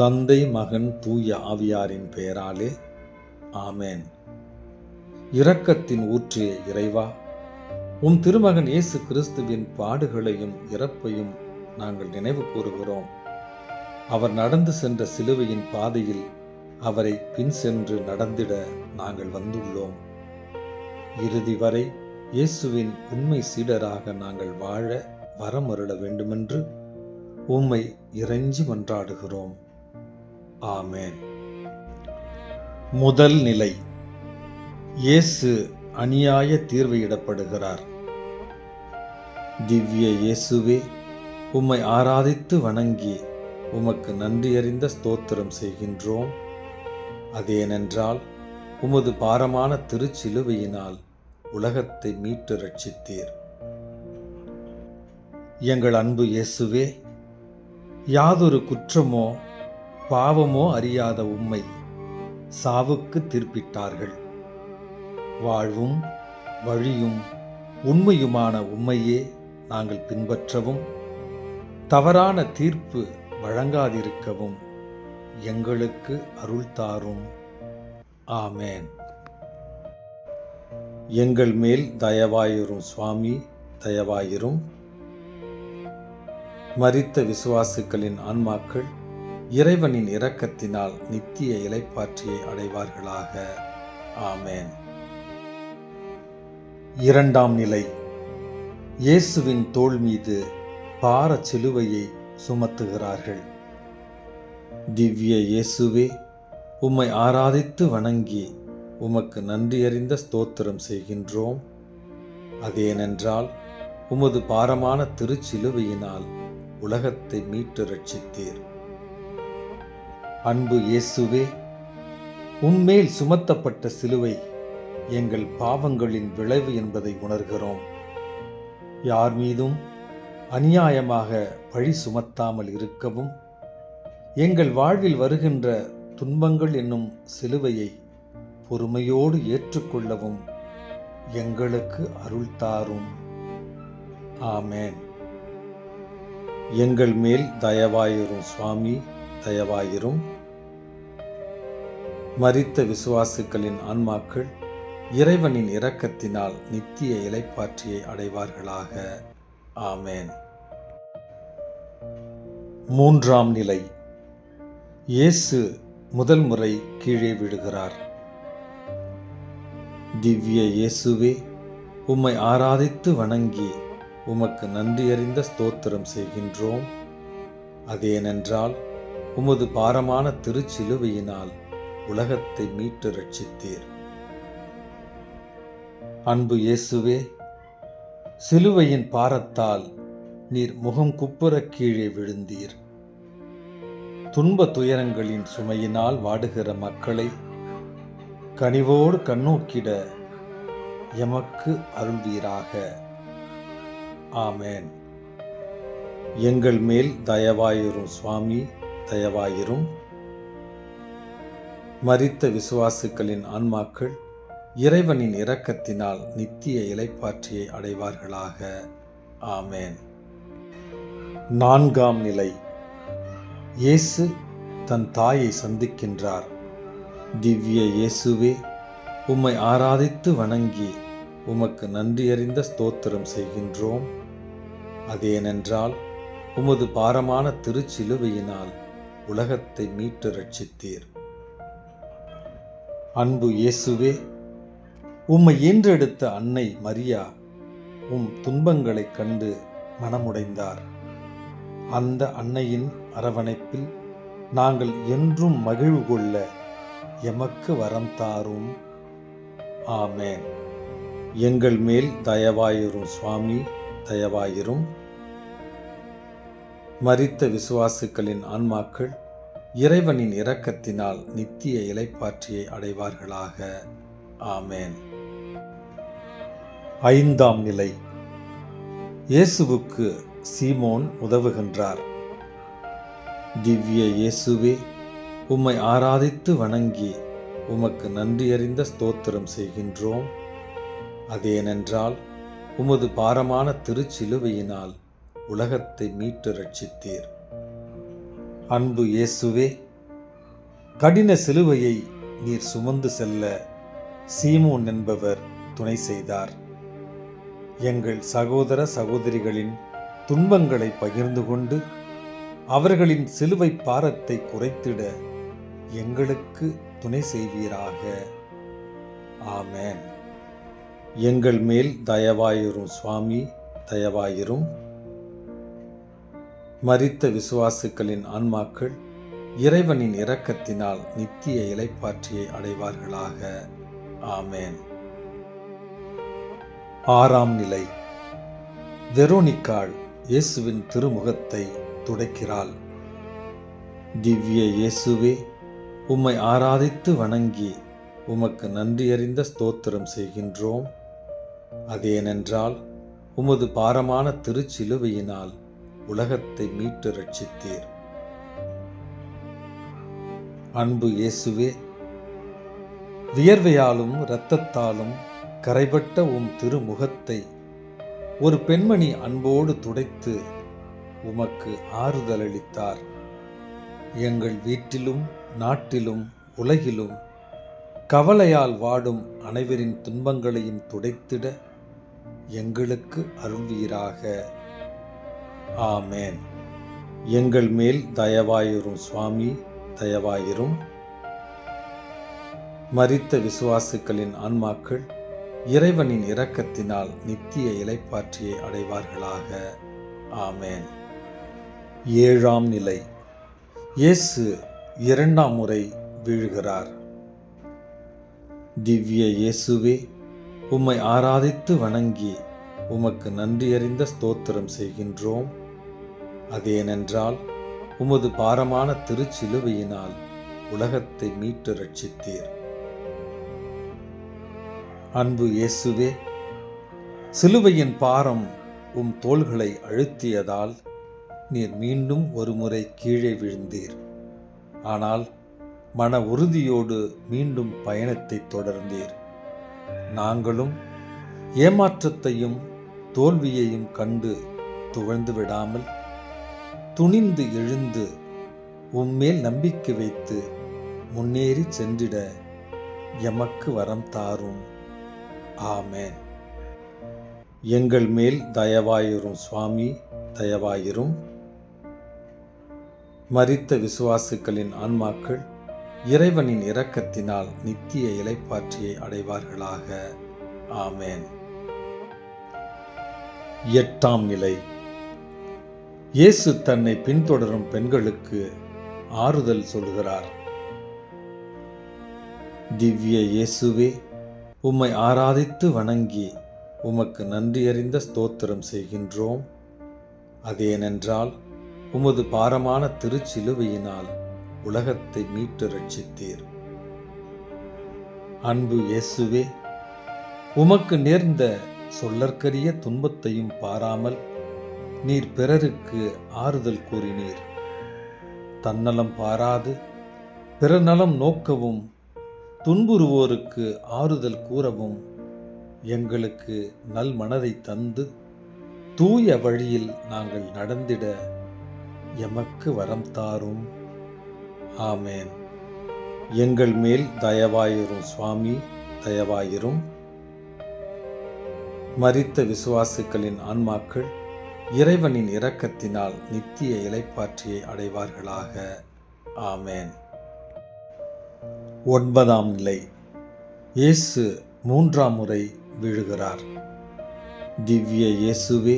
தந்தை, மகன், தூய ஆவியாரின் பெயராலே ஆமேன். இரக்கத்தின் ஊற்றிய இறைவா, உம் திருமகன் இயேசு கிறிஸ்துவின் பாடுகளையும் இறப்பையும் நாங்கள் நினைவு கூறுகிறோம். அவர் நடந்து சென்ற சிலுவையின் பாதையில் அவரை பின் சென்று நடந்திட நாங்கள் வந்துள்ளோம். இறுதி வரை இயேசுவின் உண்மை சீடராக நாங்கள் வாழ வரமருள வேண்டுமென்று உம்மை இறைஞ்சி மன்றாடுகிறோம். ஆமேன். முதல் நிலை, இயேசு அநியாய தீர்வையிடப்படுகிறார். திவ்ய இயேசுவே, உம்மை ஆராதித்து வணங்கி உமக்கு நன்றியறிந்த ஸ்தோத்திரம் செய்கின்றோம். அதேனென்றால் உமது பாரமான திருச்சிலுவையினால் உலகத்தை மீட்டு ரட்சித்தீர். எங்கள் அன்பு இயேசுவே, யாதொரு குற்றமோ பாவமோ அறியாத உம்மை சாவுக்கு தீர்ப்பிட்டார்கள். வாழ்வும் வழியும் உண்மையுமான உம்மையே நாங்கள் பின்பற்றவும் தவறான தீர்ப்பு வழங்காதிருக்கவும் எங்களுக்கு அருள் தாரும். ஆமேன். எங்கள் மேல் தயவாயிரும் சுவாமி, தயவாயிரும். மரித்த விசுவாசுக்களின் ஆன்மாக்கள் இறைவனின் இரக்கத்தினால் நித்திய இளைப்பாற்றியை அடைவார்களாக. ஆமேன். இரண்டாம் நிலை, இயேசுவின் தோள் மீது பார சிலுவையை சுமத்துகிறார்கள். திவ்ய இயேசுவே, உம்மை ஆராதித்து வணங்கி உமக்கு நன்றியறிந்த ஸ்தோத்திரம் செய்கின்றோம். அதேனென்றால் உமது பாரமான திருச்சிலுவையினால் உலகத்தை மீட்டு ரட்சித்தீர். அன்பு இயேசுவே, உம்மேல் சுமத்தப்பட்ட சிலுவை எங்கள் பாவங்களின் விளைவு என்பதை உணர்கிறோம். யார் மீதும் அநியாயமாக பழி சுமத்தாமல் இருக்கவும், எங்கள் வாழ்வில் வருகின்ற துன்பங்கள் என்னும் சிலுவையை பொறுமையோடு ஏற்றுக்கொள்ளவும் எங்களுக்கு அருள் தாரும். ஆமேன். எங்கள் மேல் தயவாயிரும் சுவாமி, தயவாயிரும். மரித்த விசுவாசுக்களின் ஆன்மாக்கள் இறைவனின் இரக்கத்தினால் நித்திய இளைப்பாற்றியை அடைவார்களாக. ஆமேன். மூன்றாம் நிலை, இயேசு முதல் முறை கீழே விழுகிறார். திவ்ய இயேசுவே, உம்மை ஆராதித்து வணங்கி உமக்கு நன்றியறிந்த ஸ்தோத்திரம் செய்கின்றோம். அதேனென்றால் உமது பாரமான திருச்சிலுவையினால் உலகத்தை மீட்டு ரட்சித்தீர். அன்பு இயேசுவே, சிலுவையின் பாரத்தால் நீர் முகம் குப்புற கீழே விழுந்தீர். துன்ப துயரங்களின் சுமையினால் வாடுகிற மக்களை கனிவோடு கண்ணோக்கிட எமக்கு அருள்வீராக. ஆமேன். எங்கள் மேல் தயவாயிரும் சுவாமி, தயவாயிரும். மரித்த விசுவாசுக்களின் ஆன்மாக்கள் இறைவனின் இரக்கத்தினால் நித்திய இளைப்பாற்றியை அடைவார்களாக. ஆமேன். நான்காம் நிலை, இயேசு தன் தாயை சந்திக்கின்றார். திவ்ய இயேசுவே, உம்மை ஆராதித்து வணங்கி உமக்கு நன்றியறிந்த ஸ்தோத்திரம் செய்கின்றோம். அதேனென்றால் உமது பாரமான திருச்சிலுவையினால் உலகத்தை மீட்டு ரட்சித்தீர். அன்பு இயேசுவே, உம்மை ஈன்றெடுத்த அன்னை மரியா உம் துன்பங்களைக் கண்டு மனமுடைந்தார். அந்த அன்னையின் அரவணைப்பில் நாங்கள் என்றும் மகிழ்வு கொள்ள எமக்கு வரம் தாரும். ஆமேன். எங்கள் மேல் தயவாயிரும் சுவாமி, தயவாயிரும். மரித்த விசுவாசுக்களின் ஆன்மாக்கள் இறைவனின் இரக்கத்தினால் நித்திய இளைப்பாற்றியை அடைவார்களாக. ஆமேன். ஐந்தாம் நிலை, இயேசுவுக்கு சீமோன் உதவுகின்றார். திவ்ய இயேசுவே, உம்மை ஆராதித்து வணங்கி உமக்கு நன்றியறிந்த ஸ்தோத்திரம் செய்கின்றோம். அதேனென்றால் உமது பாரமான திருச்சிலுவையினால் உலகத்தை மீட்டு ரட்சித்தீர். அன்பு இயேசுவே, கடின சிலுவையை நீர் சுமந்து செல்ல சீமோன் என்பவர் துணை செய்தார். எங்கள் சகோதர சகோதரிகளின் துன்பங்களை பகிர்ந்து கொண்டு அவர்களின் சிலுவை பாரத்தை குறைத்திட எங்களுக்கு துணை செய்வீராக. ஆமென். எங்கள் மேல் தயவாயிரும் சுவாமி, தயவாயிரும். மரித்த விசுவாசுக்களின் ஆன்மாக்கள் இறைவனின் இரக்கத்தினால் நித்திய இளைப்பாற்றியை அடைவார்களாக. ஆமென். ஆறாம் நிலை. வெரோனிக்காள் இயேசுவின் திருமுகத்தை துடைக்கிறாள். திவ்ய இயேசுவே, உம்மை ஆராதித்து வணங்கி உமக்கு நன்றியறிந்த ஸ்தோத்திரம் செய்கின்றோம். அதேனென்றால் உமது பாரமான திருச்சிலுவையினால் உலகத்தை மீட்டு ரட்சித்தீர். அன்பு இயேசுவே, வியர்வையாலும் இரத்தத்தாலும் கரைபட்ட உம் திருமுகத்தை ஒரு பெண்மணி அன்போடு துடைத்து உமக்கு ஆறுதல் அளித்தார். எங்கள் வீட்டிலும் நாட்டிலும் உலகிலும் கவலையால் வாடும் அனைவரின் துன்பங்களையும் துடைத்திட எங்களுக்கு அருள்வீராக. ஆமென். எங்கள் மேல் தயவாயிரும் சுவாமி, தயவாயிரும். மரித்த விசுவாசுக்களின் ஆன்மாக்கள் இறைவனின் இரக்கத்தினால் நித்திய இளைப்பாற்றியை அடைவார்களாக. ஆமென். ஏழாம் நிலை. இயேசு இரண்டாம் முறை வீழுகிறார். திவ்ய இயேசுவே, உம்மை ஆராதித்து வணங்கி உமக்கு நன்றியறிந்த ஸ்தோத்திரம் செய்கின்றோம். அதேனென்றால் உமது பாரமான திருச்சிலுவையினால் உலகத்தை மீட்டு ரட்சித்தீர். அன்பு இயேசுவே, சிலுவையின் பாரம் உம் தோள்களை அழுத்தியதால் நீர் மீண்டும் ஒரு முறை கீழே விழுந்தீர். ஆனால் மன உறுதியோடு மீண்டும் பயணத்தை தொடர்ந்தீர். நாங்களும் ஏமாற்றத்தையும் தோல்வியையும் கண்டு துவழ்ந்து விடாமல் துணிந்து எழுந்து உம்மேல் நம்பிக்கை வைத்து முன்னேறி சென்றிட எமக்கு வரம் தாரும். ஆமென். எங்கள் மேல் தயவாயிரும் சுவாமி, தயவாயிரும். மரித்த விசுவாசுக்களின் ஆன்மாக்கள் இறைவனின் இரக்கத்தினால் நித்திய இளைப்பாற்றியை அடைவார்களாக. ஆமென். எட்டாம் நிலை. இயேசு தன்னை பின்தொடரும் பெண்களுக்கு ஆறுதல் சொல்கிறார். திவ்ய இயேசுவே, உம்மை ஆராதித்து வணங்கி உமக்கு நன்றியறிந்த ஸ்தோத்திரம் செய்கின்றோம். அதேனென்றால் உமது பாரமான திருச்சிலுவையினால் உலகத்தை மீட்டு ரட்சித்தீர். அன்பு இயேசுவே, உமக்கு நேர்ந்த சொல்லற்கரிய துன்பத்தையும் பாராமல் நீர் பிறருக்கு ஆறுதல் கூறினீர். தன்னலம் பாராது பிறநலம் நோக்கவும் துன்புறுவோருக்கு ஆறுதல் கூறவும் எங்களுக்கு நல் மனதை தந்து தூய வழியில் நாங்கள் நடந்திட எமக்கு வரம் தாரும். ஆமென். எங்கள் மேல் தயவாயிரும் சுவாமி, தயவாயிரும். மரித்த விசுவாசுக்களின் ஆன்மாக்கள் இறைவனின் இரக்கத்தினால் நித்திய இளைப்பாற்றியை அடைவார்களாக. ஆமென். ஒன்பதாம் நிலை. இயேசு மூன்றாம் முறை வீழுகிறார். திவ்ய இயேசுவே,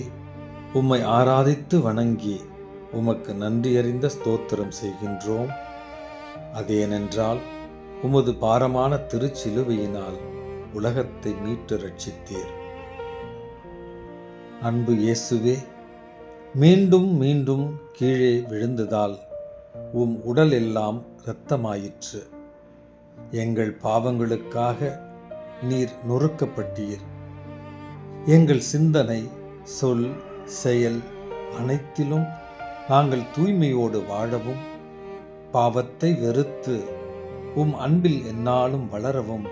உம்மை ஆராதித்து வணங்கி உமக்கு நன்றியறிந்த ஸ்தோத்திரம் செய்கின்றோம். அதேனென்றால் உமது பாரமான திருச்சிலுவையினால் உலகத்தை மீட்டு ரட்சித்தீர். அன்பு இயேசுவே, மீண்டும் மீண்டும் கீழே விழுந்ததால் உம் உடல் எல்லாம் இரத்தமாயிற்று. எங்கள் பாவங்களுக்காக நீர் நொறுக்கப்பட்டீர். எங்கள் சிந்தனை, சொல், செயல் அனைத்திலும் நாங்கள் தூய்மையோடு வாழவும் பாவத்தை வெறுத்து உம் அன்பில் எந்நாளும் வளரவும்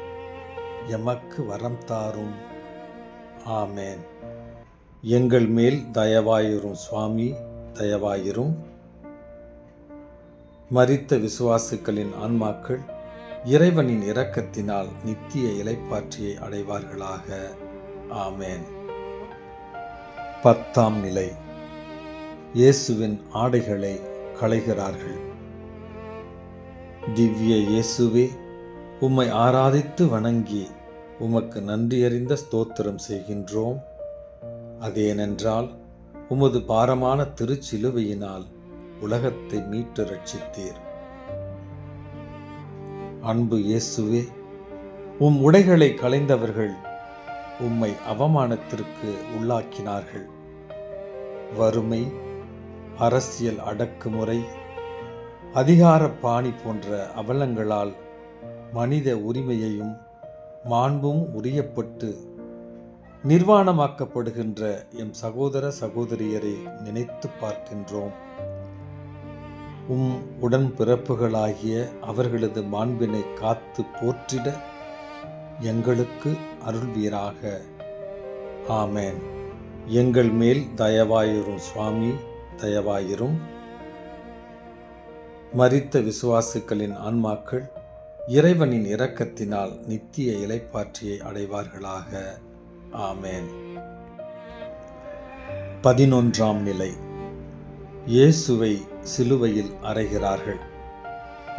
எமக்கு வரம் தாரும். ஆமென். எங்கள் மேல் தயவாயிரும் சுவாமி, தயவாயிரும். மரித்த விசுவாசுக்களின் ஆன்மாக்கள் இறைவனின் இரக்கத்தினால் நித்திய இளைப்பாற்றியை அடைவார்களாக. ஆமேன். 10ஆம் நிலை. இயேசுவின் ஆடைகளை களைகிறார்கள். திவ்ய இயேசுவே, உம்மை ஆராதித்து வணங்கி உமக்கு நன்றியறிந்த ஸ்தோத்திரம் செய்கின்றோம். அதேனென்றால் உமது பாரமான திருச்சிலுவையினால் உலகத்தை மீட்டு ரட்சித்தீர். அன்பு இயேசுவே, உம் உடைகளை களைந்தவர்கள் உம்மை அவமானத்திற்கு உள்ளாக்கினார்கள். வறுமை, அரசியல் அடக்குமுறை, அதிகார பாணி போன்ற அவலங்களால் மனித உரிமையையும் மாண்பும் உரியப்பட்டு நிர்வாணமாக்கப்படுகின்ற எம் சகோதர சகோதரியரை நினைத்து பார்க்கின்றோம். உம் உடன்பிறப்புகளாகிய அவர்களது மாண்பினை காத்து போற்றிட எங்களுக்கு அருள்வீராக. ஆமேன். எங்கள் மேல் தயவாயிரும் சுவாமி, தயவாயிரும். மரித்த விசுவாசுக்களின் ஆன்மாக்கள் இறைவனின் இரக்கத்தினால் நித்திய இளைப்பாற்றியை அடைவார்களாக. ஆமேன். 11ஆம் நிலை. இயேசுவை சிலுவையில் அறைகிறார்கள்.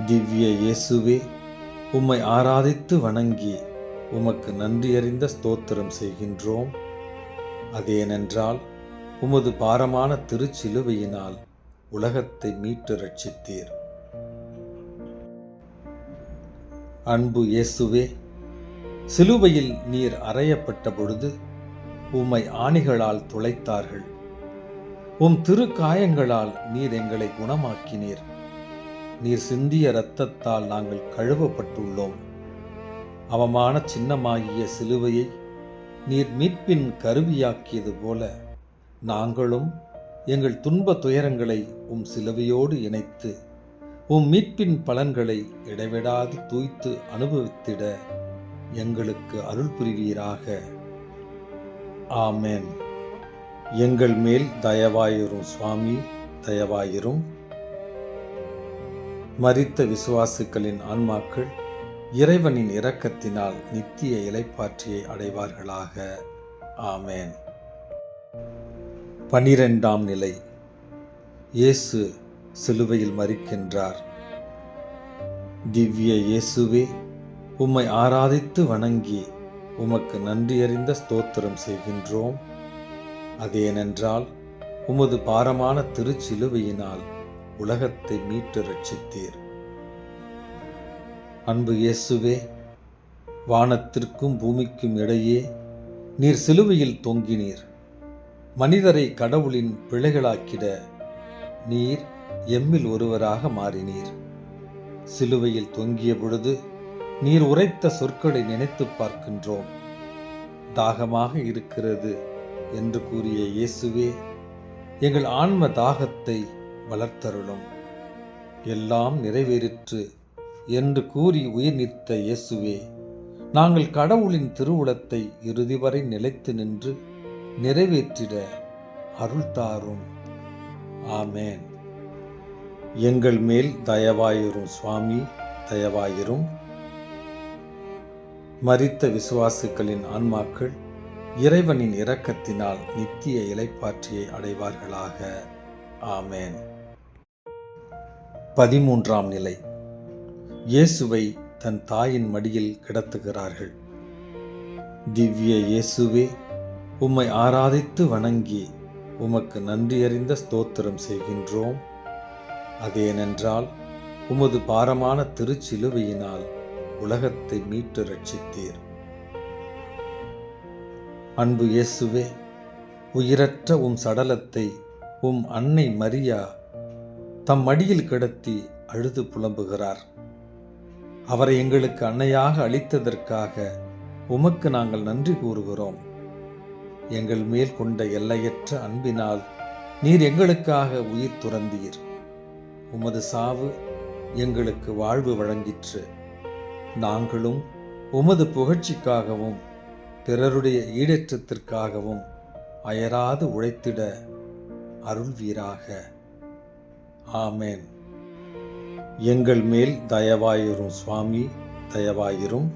திவ்ய இயேசுவே, உம்மை ஆராதித்து வணங்கி உமக்கு நன்றியறிந்த ஸ்தோத்திரம் செய்கின்றோம். அதேனென்றால் உமது பாரமான திருச்சிலுவையினால் உலகத்தை மீட்டு ரட்சித்தீர். அன்பு இயேசுவே, சிலுவையில் நீர் அறையப்பட்ட பொழுது உம்மை ஆணிகளால் துளைத்தார்கள். உம் திருக்காயங்களால் நீர் எங்களை குணமாக்கினீர். நீர் சிந்திய இரத்தத்தால் நாங்கள் கழுவப்பட்டுள்ளோம். அவமான சின்னமாகிய சிலுவையை நீர் மீட்பின் கருவியாக்கியது போல நாங்களும் எங்கள் துன்ப துயரங்களை உம் சிலுவையோடு இணைத்து உம் மீட்பின் பலன்களை இடைவிடாது தூய்த்து அனுபவித்திட எங்களுக்கு அருள் புரிவீராக. ஆமேன். எங்கள் மேல் தயவாயிரும் சுவாமி, தயவாயிரும். மரித்த விசுவாசுக்களின் ஆன்மாக்கள் இறைவனின் இரக்கத்தினால் நித்திய இளைப்பாற்றியை அடைவார்களாக. ஆமேன். 12ஆம் நிலை. இயேசு சிலுவையில் மரிக்கின்றார். திவ்ய இயேசுவே, உம்மை ஆராதித்து வணங்கி உமக்கு நன்றியறிந்த ஸ்தோத்திரம் செய்கின்றோம். அதேனென்றால் உமது பாரமான திருச்சிலுவையினால் உலகத்தை மீட்டு ரட்சித்தீர். அன்பு இயேசுவே, வானத்திற்கும் பூமிக்கும் இடையே நீர் சிலுவையில் தொங்கினீர். மனிதரை கடவுளின் பிழைகளாக்கிட நீர் எம்மில் ஒருவராக மாறினீர். சிலுவையில் தொங்கிய பொழுது நீர் உரைத்த சொற்களை நினைத்து பார்க்கின்றோம். தாகமாக இருக்கிறது என்று கூறிய இயேசுவே, எங்கள் ஆன்ம தாகத்தை வளர்த்தருளும். எல்லாம் நிறைவேறிற்று என்று கூறி உயிர் நீத்த இயேசுவே, நாங்கள் கடவுளின் திருவுளத்தை இறுதி வரை நிலைத்து நின்று நிறைவேற்றிட அருள் தாரும். ஆமேன். எங்கள் மேல் தயவாயிரும் சுவாமி, தயவாயிரும். மரித்த விசுவாசுக்களின் ஆன்மாக்கள் இறைவனின் இரக்கத்தினால் நித்திய இளைப்பாற்றியை அடைவார்களாக. ஆமேன். 13ஆம் நிலை. இயேசுவை தன் தாயின் மடியில் கிடத்துகிறார்கள். திவ்ய இயேசுவே, உம்மை ஆராதித்து வணங்கி உமக்கு நன்றியறிந்த ஸ்தோத்திரம் செய்கின்றோம். அதேனென்றால் உமது பாரமான திருச்சிலுவையினால் உலகத்தை மீட்டு ரட்சித்தீர். அன்பு இயேசுவே, உயிரற்ற உம் சடலத்தை உம் அன்னை மரியா தம் மடியில் கிடத்தி அழுது புலம்புகிறார். அவரை எங்களுக்கு அன்னையாக அளித்ததற்காக உமக்கு நாங்கள் நன்றி கூறுகிறோம். எங்கள் மேல் கொண்ட எல்லையற்ற அன்பினால் நீர் எங்களுக்காக உயிர் துறந்தீர். உமது சாவு எங்களுக்கு வாழ்வு வழங்கிற்று. நாங்களும் உமது புகழ்ச்சிக்காகவும் பிறருடைய ஈடேற்றத்திற்காகவும் அயராது உழைத்திட அருள்வீராக. ஆமேன். எங்கள் மேல் தயவாயிரும் சுவாமி, தயவாயிரும்.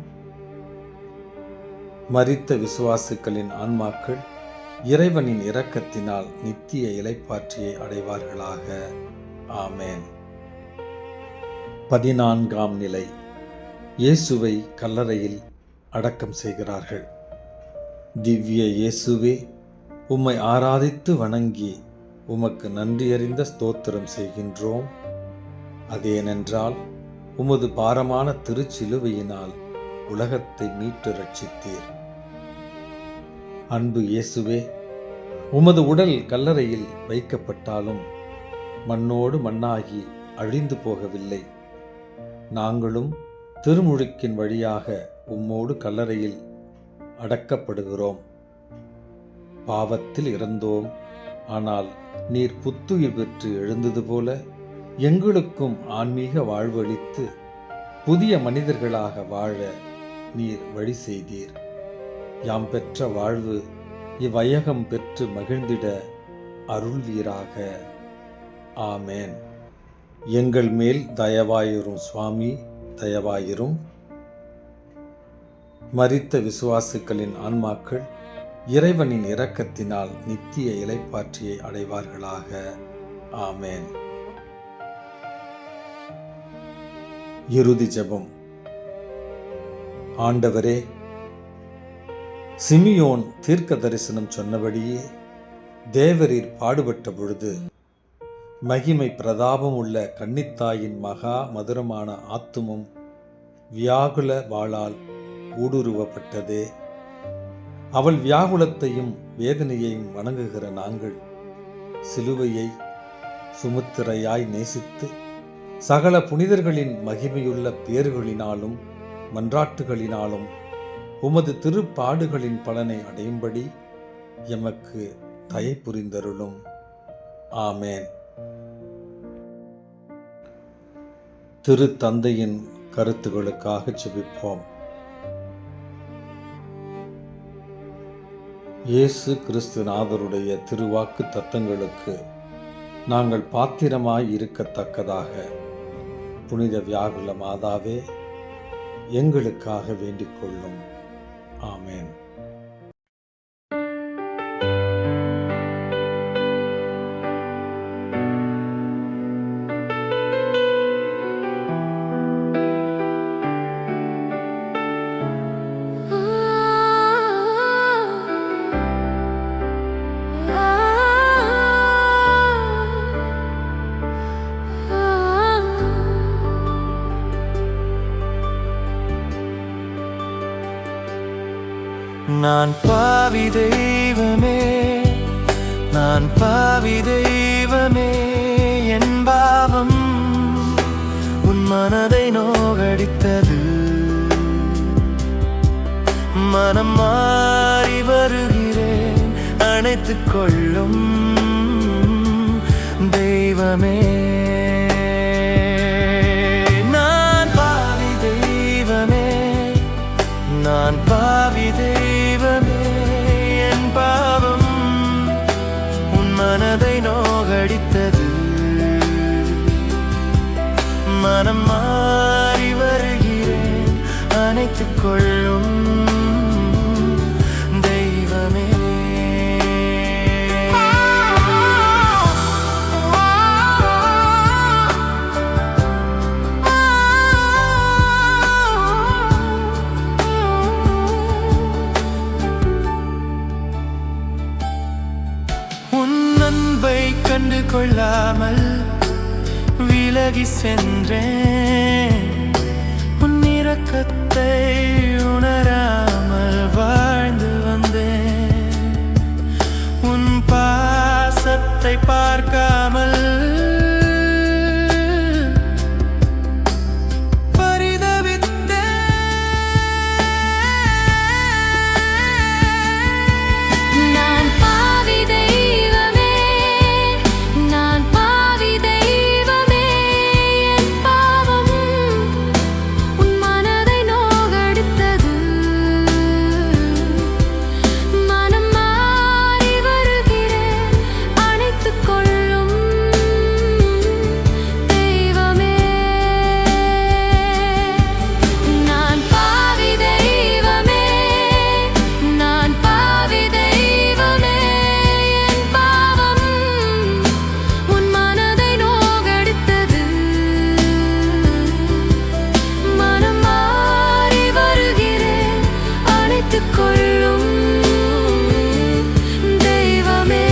மரித்த விசுவாசுக்களின் ஆன்மாக்கள் இறைவனின் இரக்கத்தினால் நித்திய இளைப்பாற்றியை அடைவார்களாக. ஆமேன். 14ஆம் நிலை. இயேசுவை கல்லறையில் அடக்கம் செய்கிறார்கள். திவ்ய இயேசுவே, உம்மை ஆராதித்து வணங்கி உமக்கு நன்றியறிந்த ஸ்தோத்திரம் செய்கின்றோம். அதேனென்றால் உமது பாரமான திருச்சிலுவையினால் உலகத்தை மீட்டு ரட்சித்தீர். அன்பு இயேசுவே, உமது உடல் கல்லறையில் வைக்கப்பட்டாலும் மண்ணோடு மண்ணாகி அழிந்து போகவில்லை. நாங்களும் திருமுழுக்கின் வழியாக உம்மோடு கல்லறையில் அடக்கப்படுகிறோம். பாவத்தில் இறந்தோம், ஆனால் நீர் புத்துயிர் பெற்று எழுந்தது போல எங்களுக்கும் ஆன்மீக வாழ்வு அளித்து புதிய மனிதர்களாக வாழ நீர் வழி செய்தீர். யாம் பெற்ற வாழ்வு இவ்வையகம் பெற்று மகிழ்ந்திட அருள்வீராக. ஆமேன். எங்கள் மேல் தயவாயிரும் சுவாமி, தயவாயிரும். மரித்த விசுவாசுக்களின் ஆன்மாக்கள் இறைவனின் இரக்கத்தினால் நித்திய இளைப்பாற்றியை அடைவார்களாக. ஆமேன். இறுதி ஜெபம். ஆண்டவரே, சிமியோன் தீர்க்க தரிசனம் சொன்னபடியே தேவரீர் பாடுபட்ட பொழுது மகிமை பிரதாபம் உள்ள கன்னித்தாயின் மகா மதுரமான ஆத்துமம் வியாகுல வாளால் ஊடுருவப்பட்டதே. அவள் வியாகுலத்தையும் வேதனையையும் வணங்குகிற நாங்கள் சிலுவையை சுமுத்திரையாய் நேசித்து சகல புனிதர்களின் மகிமையுள்ள பேறுகளினாலும் மன்றாட்டுகளினாலும் உமது திருப்பாடுகளின் பலனை அடையும்படி எமக்கு தயை புரிந்தருளும். ஆமேன். திரு தந்தையின் கருத்துகளுக்காக ஜெபிப்போம். இயேசு கிறிஸ்துநாதருடைய திருவாக்கு தத்தங்களுக்கு நாங்கள் பாத்திரமாய் இருக்கத்தக்கதாக புனித வியாகுல மாதாவே எங்களுக்காக வேண்டிக் கொள்ளும். ஆமேன். நான் பாவி தெய்வமே, நான் பாவி தெய்வமே, என் பாவம் உன் மனதை நோகடித்தது. மனம் மாறி வருகிறேன், அணைத்துக் கொள்ளும் தெய்வமே. நான் பாவி தெய்வமே, நான் பாவி தெய்வமே, என் பாவம் உன் மனதை நோகடித்தது. மனம் மாறி வருகிறேன், அணைத்துக் கொள்ளும் தெய்வமே. கண்டு கொள்ளாமல் விலகி சென்றேன், உன் இரக்கத்தை உணராமல் வாழ்ந்து வந்தேன். உன் பாசத்தை பார்க்காமல் அணைத்துக் கொள்ளும் தெய்வமே.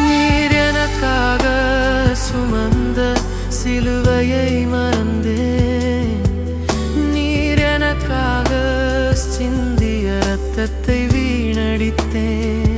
நீர் எனக்காக சுமந்த சிலுவையை மறந்தேன். நீர் எனக்காக சிந்திய ரத்தத்தை வீணடித்தேன்.